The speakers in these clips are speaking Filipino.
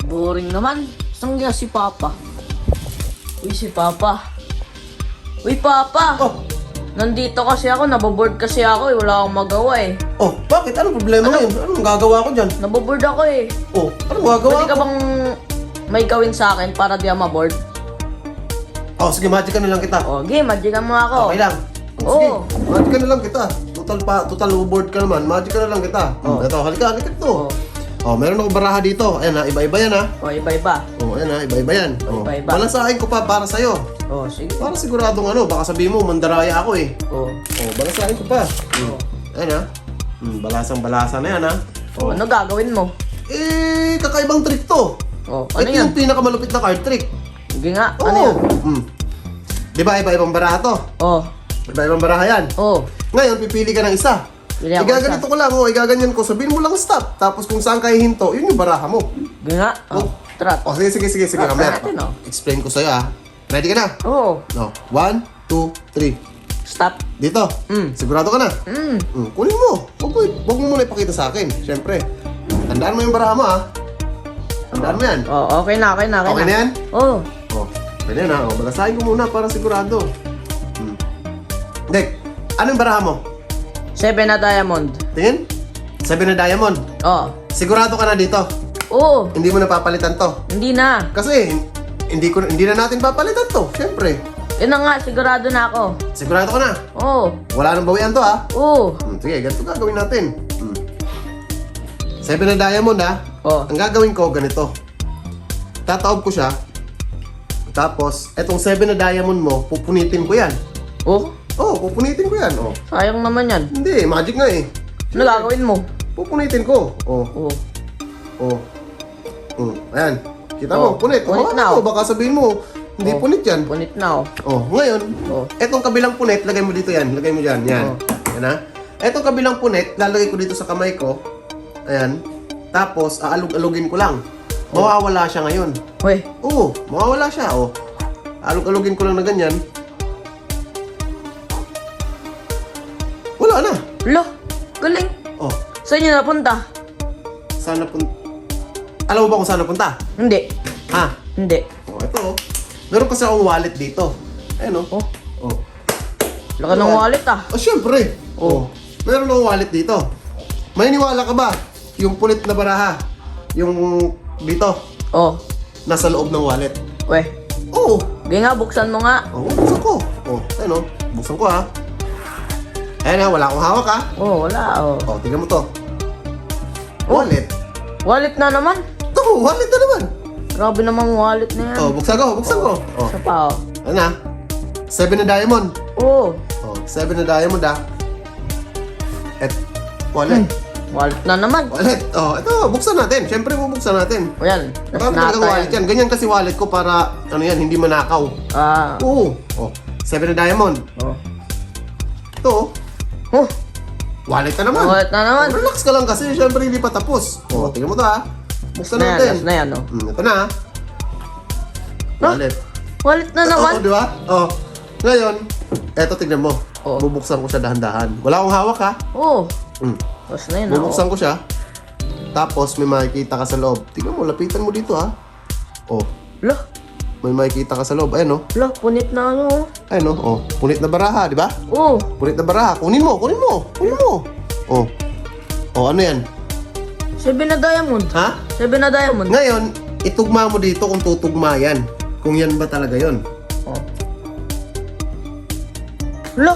Boring naman. Saan kaya si Papa? Uy, si Papa. Uy, Papa! Oh, Nandito kasi ako, naboboard kasi ako eh. Wala akong magawa eh. oh, bakit? Anong problema ngayon? Anong gagawa ko dyan? Naboboard ako eh. Oh, anong gagawa Pwede ka ko? bang may gawin sa akin para di ako maboard? Oh, sige, magic ka na lang kita. O, game, magican mo ako. Okay lang. Oh, sige, Oo. magic ka na lang kita. Total board ka naman. Magic ka na lang kita. Oh. Ito, halika to. Oh. Oh, meron akong baraha dito. Ayan ha, iba-iba yan ha. O, iba-iba. Oh, ayan ha, iba-iba yan. Oh. Iba-iba. Balasahin ko pa para sa'yo. O, sige. Para siguradong ano, baka sabihin mo, mandaraya ako eh. O. Oh, balasahin ko pa. Ayan ha. Balasang-balasa na yan ha. O, ano gagawin mo? Eh, kakaibang trick to. O, ano Ito yan? yung pinakamalupit na card trick. Sige nga, Oo. ano yan? Di ba, iba-ibang baraha to? O. Iba-ibang baraha yan. O. Ngayon, pipili ka ng isa. Pili ako Igaganito ko lang, igaganyan ko. Sabihin mo lang stop. Tapos kung saan kayo hinto, yun yung baraha mo. Sige nga. O. Tara. O, sige. Ah, Mamaya. natin, oh. Explain ko sa'yo ah. Ready ka na? O. No. 1, 2, 3. Stop. Dito. Sigurado ka na? Mm. Kunin mo. Huwag mo muna ipakita sa akin. Siyempre. Tandaan mo yung baraha mo ah. Tandaan mo yan. O, okay na. Okay na yan? O. O. Okay na yan ah. O, balasahin ko muna para sigurado. Dek, ano yung baraha mo? 7 na diamond. Tingin? 7 na diamond. O. Sigurado ka na dito. Oo. Hindi mo napapalitan to. Hindi na. Kasi hindi na natin papalitan to. Siyempre. Yun na nga, sigurado na ako. Sigurado ka na. Oo. Wala nang bawian to ha. Oo. Sige, ganito gagawin natin. 7 na diamond ha. Oo. Ang gagawin ko ganito. Tataob ko siya. Tapos, etong 7 na diamond mo, pupunitin ko yan. Oh, Oh, pupunitin ko yan. Oh. sayang naman yan. Hindi, magic nga eh. Ano gagawin mo? Pupunitin ko. Oh, Oo. oh. Ayan. Kita Oh, mo, punit. punit na, Ano, oh. baka sabihin mo, hindi Oh. punit yan. Punit na oh. Oh, ngayon, Oh. etong kabilang punit, lagay mo dito yan. Lagay mo dyan. Yan. Oh. Yan ha. Etong kabilang punit, lalagay ko dito sa kamay ko. Ayan. Tapos, aalog-alugin ko lang. Mawawala siya ngayon. Weh, Oo, mawawala siya. Oh. Alog-alugin ko lang na ganyan. Wala na. lo, galing. Oh, Saan yun napunta? sana alam mo ba kung saan napunta? Hindi. Ha? Hindi. Oh, ito. Oh. Meron kasi akong wallet dito. Ayan oh. Oh, Oh. laka ng wallet ah. Oh, syempre. Oh. Meron akong wallet dito. Maniniwala ka ba? Yung punit na baraha, yung dito, Oh, nasa loob ng wallet. weh. Oo. Sige nga, buksan mo nga. Oh, buksan ko. Oh, ayan oh. Buksan ko ha. Ayan ha, wala akong hawak ha. Oh, wala oh. Oh, tingnan mo to. Oh. Wallet. Wallet na naman. Ito, wallet na naman. Grabe namang wallet na yan. Oh, buksan ko. Oh. Isa pa oh. Ayan na. 7 na diamond. Oh, Oh, 7 na diamond ha. Et, wallet. wallet na naman. Wallet. Oh, ito, buksan natin. Siyempre, bubuksan natin. O yan, Marami talagang wallet yan. Ganyan kasi wallet ko para, ano yan, hindi manakaw. Ah, Oo. Oh, 7 na diamond. oh. Ito, Oh, wallet na naman. wallet na naman. Relax ka lang kasi, siyempre hindi pa tapos. Oh, tingnan mo to ha. Buksan Na yan, natin. last na yan oh. Ito na ha. Wallet. Wallet na naman. Oo, di ba? Oh. Ngayon, eto tignan mo. Oh. Bubuksan ko siya dahan-dahan. Wala akong hawak ha. Oh, Mm. last na yan oh. Bubuksan ko siya. Tapos may makikita ka sa loob. Tignan mo, lapitan mo dito ha. Oh, Lo, may makikita ka sa loob. Ayan oh. lo, punit na ano oh. Ayan oh. Oh, punit na baraha, di ba? Oh, Punit na baraha. Kunin mo. Oh. Oh, ano yan? 7 na diamond. Ha? 7 na diamond. Ngayon, itugma mo dito kung tutugma yan. Kung yan ba talaga yon. Oh. Lo,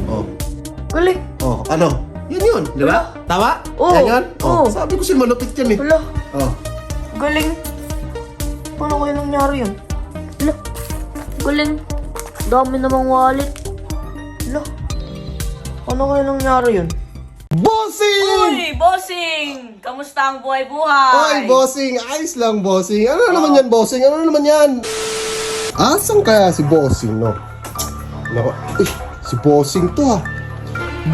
Oh. galing. Oh, ano? Yun, di ba? Tama? Oo. Yan yun? Oh. Oo. Sabi ko siya malupit yan eh. Lo, Oh. galing. Paano kaya nangyari yun? Lo, galing. Dami namang wallet. Lo, paano kaya nangyari yun? Bossing! Uy, bossing! Kamusta ang buhay-buhay? Oy, bossing! Ayos lang, bossing. Ano naman yan, bossing? Ano naman yan? Asan kaya si bossing, no? Nako, si bossing to ha.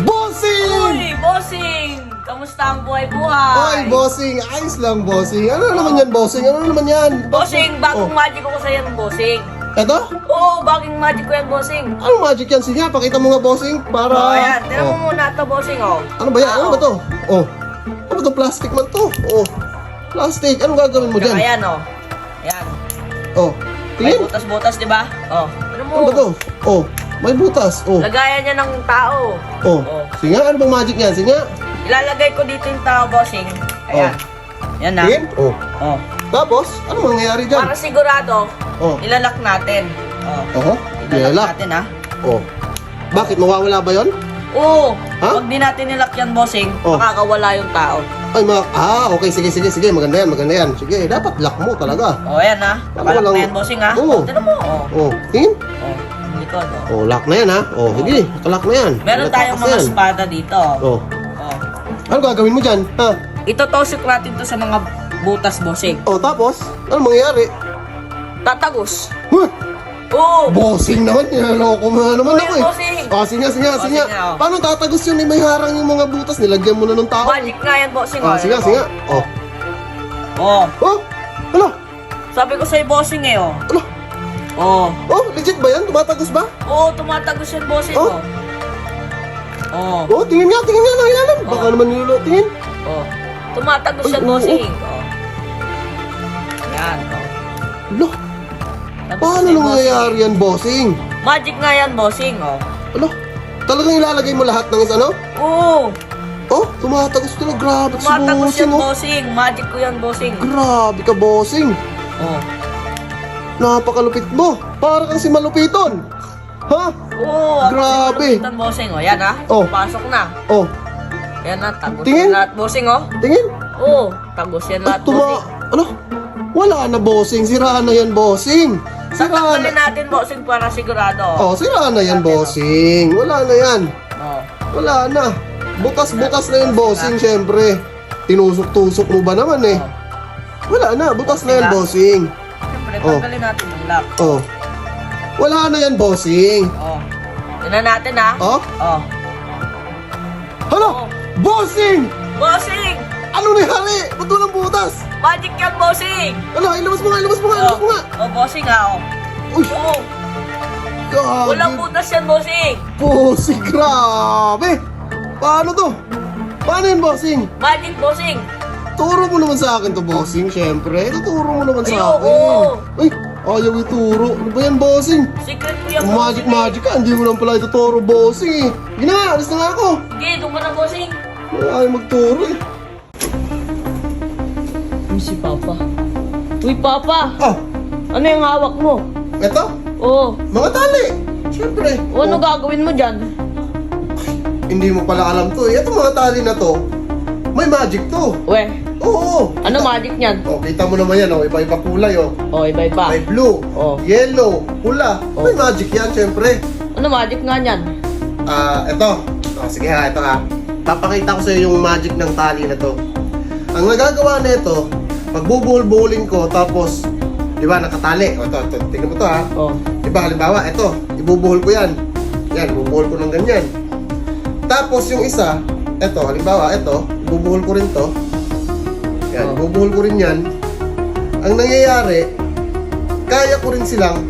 Bossing! Uy, bossing! Kamusta ang buhay-buhay? Oy, bossing! Ayos lang, bossing. Ano naman yan, bossing? Ano naman yan? Bossing, bagong Oh. magic ko sa yan, bossing. Eto? Oo, bagong magic ko yan, bossing. Anong magic yan? Sige, pakita mo nga, bossing, para... Oh, ayan. Tira mo Oh. muna ito, bossing, oh. Ano ba yan? Ano ba to? Oh. Ano ba to? Plastic man to. Oh. Plastic. Anong gagawin mo dyan? Ayan, oh. Ayan. Oh, May tingin. butas-butas, di ba? Oh. Ano mo? Ano ba to? Oh, may butas. Oh, Lagayan niya ng tao. oh. Sige nga, ano bang magic niyan? Sige nga. Ilalagay ko dito yung tao, bossing. Ayan. Yan na. Tingin. Oh. Oh. Tapos, ano mangyayari dyan? Para sigurado, Oh. ilalak natin. Oh. Oho. Ilalak Ilalak. natin, ha? Oh. Bakit? Mawawala ba yon? Oo. Ha? Pag di natin nilak yan, bossing, Oh. makakawala yung tao. Ay, okay. Sige. Maganda yan. Sige, dapat lock mo talaga. Oh, ayan, ha? Nakalak na yan, bossing, ha? Oo. Tignan mo. Oh. Oh, tingin. Oh. Yung likod, oh. Oh, lock na yan, ha? Oh, sige. Lock na yan. Meron tayong Natakas mga yan. espada dito. Oh. Oh. Ano gagawin mo dyan? Ha? Itotosik natin to sa mga butas, bossing. Oh, tapos? Ano mangyayari? Tatagos. Huh! Oo. Bossing naman, niloloko mo na naman Oo, ako yan, eh. bossing. Oh, sige. Sige nga, oh. Paano tatagos yun? May harang yung mga butas, nilagyan mo na ng tao. Magic nga yan, bossing. Ah, sige. Oh. Oh. Oh! Ano? Sabi ko sa'yo, bossing, eh, oh. Ano? Oh. Oh, legit ba yan? Tumatagos ba? Oo, tumatagos yan, bossing, Oh. oh. Oh. Oh, tingin nga ng ilalim. Baka Oh. naman niloloko. Tingin. Oh. Tumatagos Ay, yan, oo. bossing. Oh. Yan, oh. Ano? Tapos Paano sa'yo, nangyayari yan, bossing? bossing. Magic nga yan, bossing, oh. Ano? Talagang ilalagay mo lahat ng ano? Oo. Oh, tumatagos ka na. Grabe ka si Tumatagos bossing, yan, oh. bossing. Magic ko yan, bossing. Grabe ka, bossing. Oh. Napakalupit mo. Para kang si Malupiton. Ha? Oo, ako Grabe. si Malupitan, bossing, oh. Yan, ha? Oh. Pasok na. Oh, Yan na, tagos Tingin. yan lahat, bossing, oh. tingin. Oo, tagos yan lahat, bossing. Ano? Wala na, bossing. Sira na yan, bossing. Sira Tatanggalin na. natin, bossing, para sigurado. Oh, sira na yan, bossing. Wala na yan. Oh. Wala na. Bukas-bukas na yun, bossing, syempre. Tinusok-tusok mo ba naman eh? Wala na, bukas na yan, bossing. Siyempre, Oh. tanggalin natin yung lock. Oh. Wala na yan, bossing. Oh. Tignan natin, ha? Oh? Oh. Hala! Oh. Bossing! Bossing! Ano nangyari? Ba't walang butas? Magic yan, bossing! Ano? Ilabas mo nga! Oh, bossing, ha? Oh. Uy! Oo. Grabe! Walang butas yan, bossing! Bossing, grabe! Paano to? Paano yan, bossing? Magic, bossing! Turo mo naman sa akin to, bossing, syempre. Tuturo mo naman sa Ayoko. akin. Ay, ayaw ituro. Ano ba yan, bossing? Secret ko yan, Kung bossing. magic ka, hindi mo lang pala ituturo, bossing eh. Gina nga, alis na nga ako. Sige, doon mo na, bossing. Ayaw magturo eh. Uy, si Papa. Uy, Papa! Ah, Ano yung hawak mo? eto, Oo. mga tali. Syempre. O, ano gagawin mo dyan? Hindi mo pala alam to eh. Ito mga tali na to, may magic to. Weh, Oo. ano magic niyan? Oh, kita mo naman yan, oh. Iba-iba kulay, oh. O, iba-iba. May blue, Oh. yellow, pula. Oh. May magic yan, syempre. Ano magic nga niyan? Ito. Oh, sige ha, ito ha. Papakita ko sa iyo yung magic ng tali na to. Ang nagagawa nito, pagbubuhol-buholin ko, tapos, di ba, nakatali. O, ito, tingnan mo to ha. O. Di ba, halimbawa, ito, ibubuhol ko yan. Yan, ibubuhol ko ng ganyan. Tapos, yung isa, ito, halimbawa, ito, ibubuhol ko rin to. Yan, Oh. ibubuhol ko rin yan. Ang nangyayari, kaya ko rin silang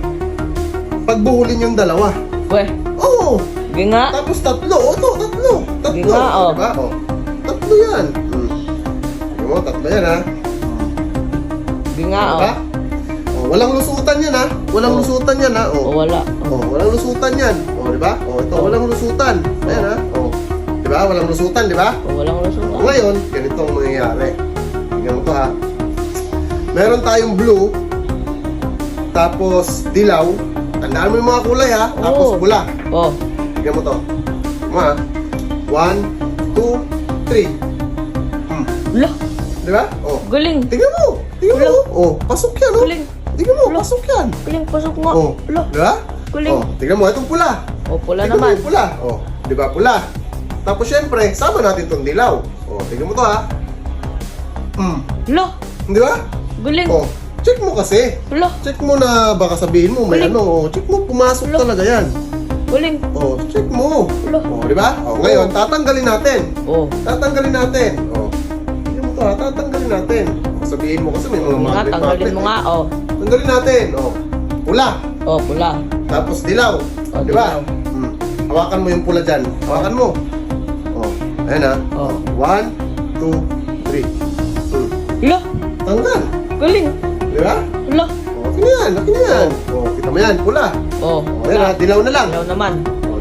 pagbuhulin yung dalawa. Weh, Oo! sige nga. Tapos tatlo, tatlo. Sige nga, oh. Diba? Oh. Tatlo yan. Sige mo, tatlo yan ha. Sige nga, o. Diba? Oh, walang lusutan yan ha. Walang Oh. lusutan yan ha. O, Oh. wala. Oh, walang lusutan yan. Oh, diba? Oh, ito, walang lusutan. Ayan ha. Oh. Diba? Walang lusutan, diba? O, walang Oh, resulta. ngayon, ganito ang mangyayari. Tingnan mo to ha. Meron tayong blue, tapos dilaw. Tandaan mo yung mga kulay ha. Tapos Oo. pula. O, Tingnan mo to. Mga 1, 2, 3. wala. Diba? Oh. Galing. Tingnan mo. Tingnan mo. Oh, pasok yan, oh. Galing. Tingnan mo, pasok yan. Galing, pasok nga. Oh. Wala. Diba? Galing. Oh, tingnan mo, itong pula. O, pula Tingnan mo naman. yung pula. Oh, diba pula? Tapos syempre, sama natin tong dilaw. Oh, tingnan mo to ha. Wala. Di ba? Galing. Oh, check mo kasi. Wala. Check mo na baka sabihin mo may Galing. ano. Oh, check mo, pumasok Wala. talaga yan. Galing. Oh, check mo. Wala. Oh, di ba? Oh, ngayon, tatanggalin natin. O. Tatanggalin natin. Oh. Tingnan mo to ha, tatanggalin natin. Oh, sabihin mo kasi may mga Nga, magnet tanggalin mo nga, o. Tanggalin natin. Oh. Pula. O, pula. Tapos dilaw. Oh, Di ba? dilaw. Hawakan mo yung pula dyan. Hawakan mo. Oh. Ayan ha. Oh. 1, 2, 3. Wala. Tanggal. Galing. Di ba? Wala. Okay na yan, okay na yan. Kita mo yan, pula. Oh. Ayan ha, dilaw na lang. Ilaw naman.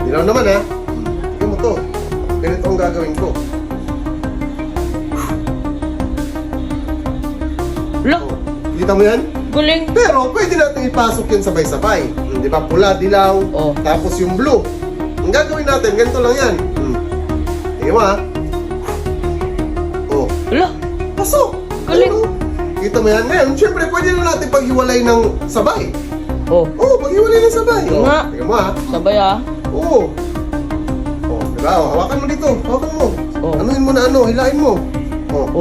Dilaw naman ha. Tingnan mo to. Ganito ang gagawin ko. Wala. Kita mo yan? Galing. Pero pwede natin ipasok yan sabay-sabay. Di ba? Pula, dilaw, tapos yung blue. Ang gagawin natin, ganito lang yan. Tingnan mo ha. Wala. Pasok. Galing. Ano? Kita mo yan? Ngayon, syempre pwede na natin paghiwalay ng sabay. Paghiwalay ng sabay. Nga. Tingnan mo ha. Sabay ah. Diba? Hawakan mo dito. Hawakan mo. Anuin mo na hilain mo.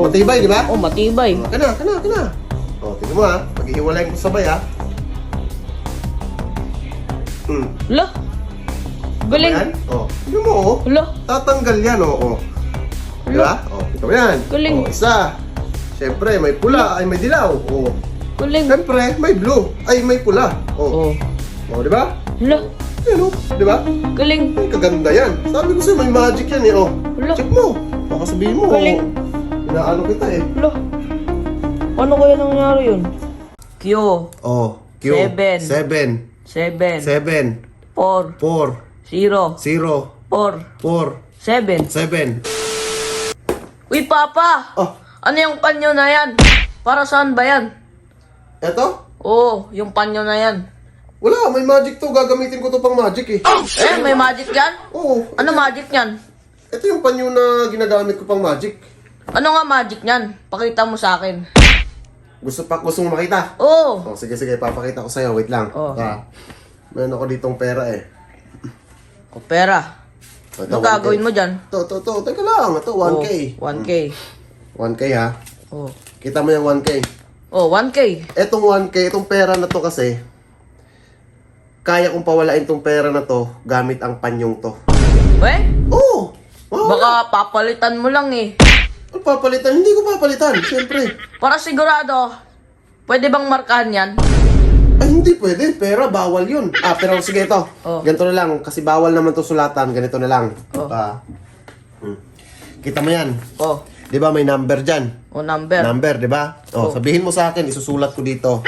Matibay, di ba? Matibay. Kana. Tingnan mo ha. Paghihiwalay mo sabay ha. Wala. Galing. Ayan. Tingnan mo Wala. Tatanggal yan Diba? Ito yan. Galing. Isa. Siyempre, may pula, ay may dilaw. Galing. Siyempre, may blue, ay may pula. Di ba? Wala. Yan di ba? Galing. Ay, kaganda yan. Sabi ko sa'yo, may magic yan Wala. Check mo. Baka sabihin mo. Galing. Inaano kita Wala. Paano kaya nangyari yun? Q. Q. Seven. 7. 4. 4. 0. 0. 4. 4. 7. 7. Uy, Papa! Ano yung panyo na yan? Para saan ba yan? Eto? Oo, yung panyo na yan. Wala, may magic to. Gagamitin ko to pang magic May magic yan? Oo. Ano magic yan? Ito yung panyo na ginagamit ko pang magic. Ano nga magic yan? Pakita mo sa akin. Gusto mo makita? Oo. Sige, papakita ko sa'yo. Wait lang. Meron ako ditong pera O, pera. Ito, Ano gagawin mo dyan? Ito. Teka lang. Ito, 1K. 1K. 1K ha. Oh. Kita mo yung 1K. 1K. Etong 1K, itong pera na to kasi, kaya kong pawalain tong pera na to gamit ang panyong to. Oo! Baka papalitan mo lang eh. Ang papalitan? Hindi ko papalitan, siyempre. Para sigurado, pwede bang markahan yan? Ay, hindi pwede. Pera, bawal yun. Pero sige ito. Ganito na lang. Kasi bawal naman to sulatan. Ganito na lang. Kita mo yan. Di ba may number dyan? Number. Number, di ba? Sabihin mo sa akin, isusulat ko dito.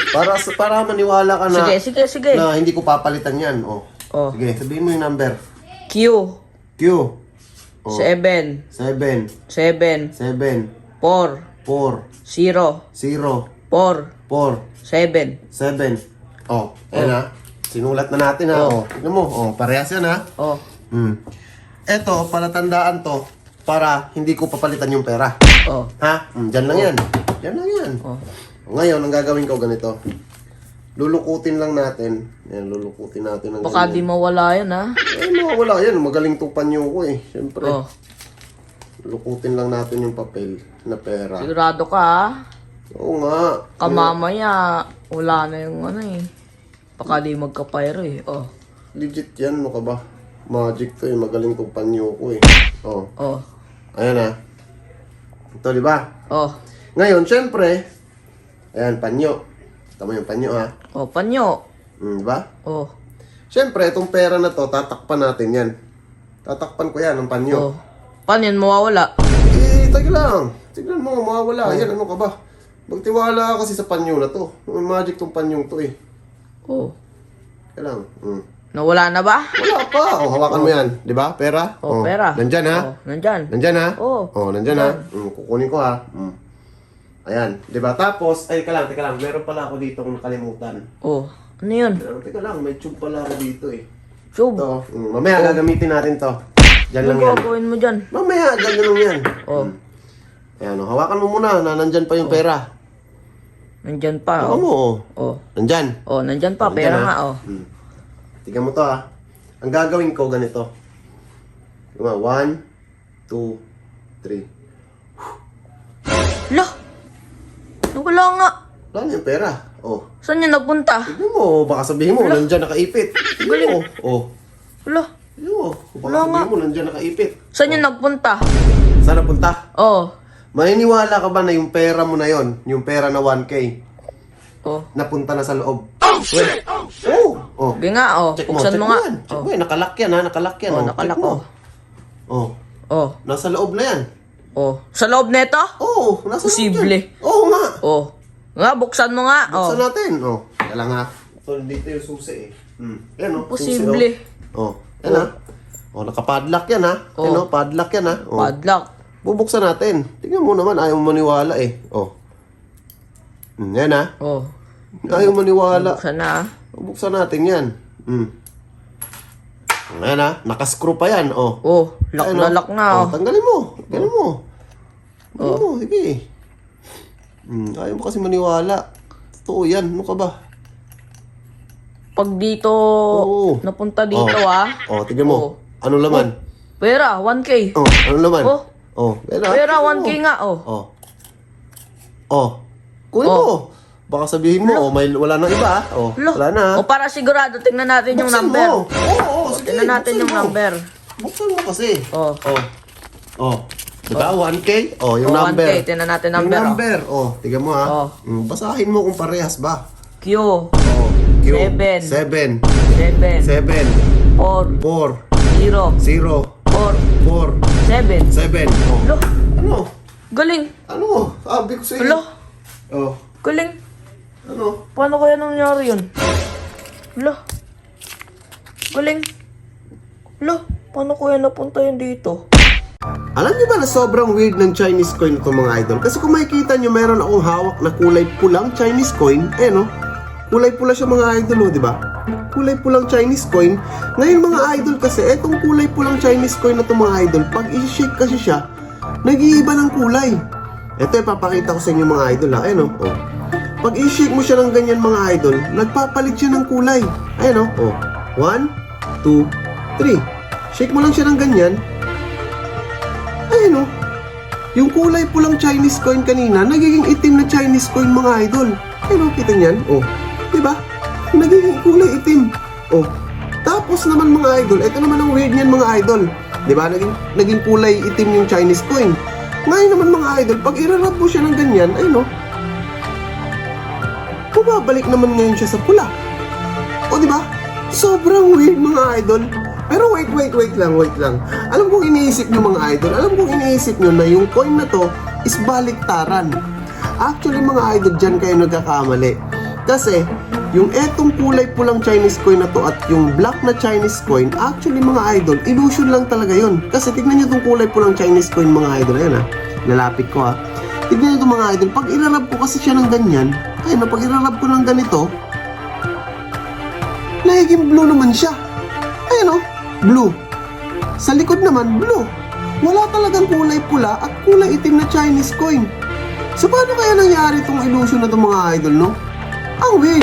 Para maniwala ka na Sige. na hindi ko papalitan yan. Sige, sabihin mo yung number. Q. Q. 7. 7. 7. 7. 4. 4. 0. 0. 4. 4. 7. 7. Ayan ha. Sinulat na natin ha. Tignan mo. Parehas yan ha. Eto, palatandaan to para hindi ko papalitan yung pera. Ha? Diyan lang yan. Diyan lang yan. Ngayon, ang gagawin ko ganito. Lulukutin lang natin. Yan, lulukutin natin ng Baka di mawala yan ha. Mawala yan. Magaling tong panyo ko Siyempre. Lulukutin lang natin yung papel na pera. Sigurado ka ha. Oo nga. Kamamaya, wala na yung baka di magkapayro Legit yan, mo ka ba? Magic to magaling tong panyo ko Ayan ha. Ito, di ba? Ngayon, syempre, ayan, panyo. Tama yung panyo ha. Panyo. Di ba? Syempre, itong pera na to, tatakpan natin yan. Tatakpan ko yan, ang panyo. Paano yan mawawala? Tagi lang. Tignan mo, mawawala. Yan, ano ka ba? Magtiwala ka kasi sa panyo na to. May magic tong panyong to Kaya lang. Nawala na ba? Wala pa. Hawakan mo yan. Di ba? Pera? Pera. Nandyan ha? Nandyan ha? Oo. Nandyan ha? Kukunin ko ha. Ayan. Di ba? Tapos, teka lang. Meron pala ako dito kung nakalimutan. Ano yun? Teka lang, may tube pala ako dito Tube? Ito. Mamaya gagamitin natin to. Diyan lang Ano yan. gagawin mo dyan? Mamaya, dyan lang yan. Ayan, hawakan mo muna na nandyan pa yung pera. Nandyan pa Hawakan mo. Nandyan. Nandyan pa. Pera nga Tingnan mo to ha. Ang gagawin ko ganito. 1, 2, 3. Lah! Nawala nga. Wala na yung pera. Saan yun nagpunta? Tignan mo, baka sabihin mo, nandyan nakaipit. Tignan mo. Wala. Tignan mo, baka sabihin mo, nandyan nakaipit. Saan yun nagpunta? Saan napunta? Oo. Maniniwala ka ba na yung pera mo na yon, yung pera na 1K, Oo. napunta na sa loob? Wait. Oh. Sige nga, Check mo, Buksan mo nga. Check mo, nakalak yan ha, nakalak yan. Nakalak, Check mo. Nasa loob na yan. Sa loob nito? Nasa loob Posible. yan. Oo nga. Nga, buksan mo nga. Buksan Oh. natin. Oh, kaya lang ha. So, dito yung susi eh. Yan oh. Posible. Susi, oh. Yan ha. Oh, nakapadlock yan ha. Oh. Yan oh, padlock yan ha. Oh. Padlock. Bubuksan natin. Tingnan mo naman, ayaw mo maniwala eh. Oh. Yan ha. Oh. Ayaw maniwala. Buksan na. Bubuksan natin yan. Ayan ha. Nakascrew pa yan. Oh. Oh, lock Ayan, na oh. lock na. Oh, Oh. tanggalin mo. Tanggalin mo. Tanggalin mo. Sige. Ayaw mo kasi maniwala. Totoo yan. Ano ka ba? Pag dito, Oo. napunta dito Oh, tignan mo. Oh. Anong laman? Pera, 1K. Oh, anong laman? Oh. Oh, Pera, tignan 1K mo. nga, oh. Oh. Oh. Kunin mo. Baka sabihin mo, wala nang iba. Oh, Lo. wala na. O para sigurado, tingnan natin yung Buksan number. mo. Oo, sige. Tingnan natin buksan yung mo. number. Buksan mo kasi. Oh. Oh. Oh. Diba? 1K? Oh, yung Oh, number. 1K. Tingnan natin Yung number, oh. number. Oh, tignan mo ha. Oh. Basahin mo kung parehas ba. Q. Oh. Q. 7. 7. 7. 7. 4. 4. 0. 0. 4. 4. 7. 7. Oh. Lo. Ano? Galing. Ano? Sabi ko sa'yo. Lo. Oh. Galing. Ano? Paano kaya nangyari yun? Lo. Galing. Lo. Paano kaya napunta yun dito? Alam niyo ba na sobrang weird ng Chinese coin itong mga idol? Kasi kung makikita niyo, meron akong hawak na kulay pulang Chinese coin. No? Kulay pula siya mga idol, di ba? Kulay pulang Chinese coin. Ngayon mga idol kasi, etong kulay pulang Chinese coin na itong mga idol, pag i-shake kasi siya, nag-iiba ng kulay. Ito, ipapakita ko sa inyo mga idol ha. Oh. Pag i-shake mo siya ng ganyan mga idol, nagpapalit siya ng kulay. Oh. 1, 2, 3. Shake mo lang siya ng ganyan. Oh. Yung kulay pulang Chinese coin kanina, nagiging itim na Chinese coin mga idol. Kita niyan? Oh. Diba? Nagiging kulay itim. Oh. Tapos naman mga idol, ito naman ang weird niyan mga idol. Diba? Naging kulay itim yung Chinese coin. Ngayon naman mga idol, pag irarab mo siya ng ganyan, bumabalik naman ngayon siya sa pula. O diba? Sobrang weird mga idol. Pero wait lang. Alam kong iniisip nyo mga idol, na yung coin na to is baliktaran. Actually mga idol, dyan kayo nagkakamali. Kasi, yung etong kulay pulang Chinese coin na to at yung black na Chinese coin, actually mga idol, illusion lang talaga yun. Kasi tignan nyo itong kulay pulang Chinese coin mga idol. Ayan ha, nalapit ko ha. Tignan nyo itong mga idol, pag irarab ko kasi siya ng ganyan, pag irarab ko ng ganito, nagiging blue naman siya. Blue. Sa likod naman, blue. Wala talagang kulay pula at kulay itim na Chinese coin. So paano kaya nangyari itong illusion na itong mga idol, no? Ang weird.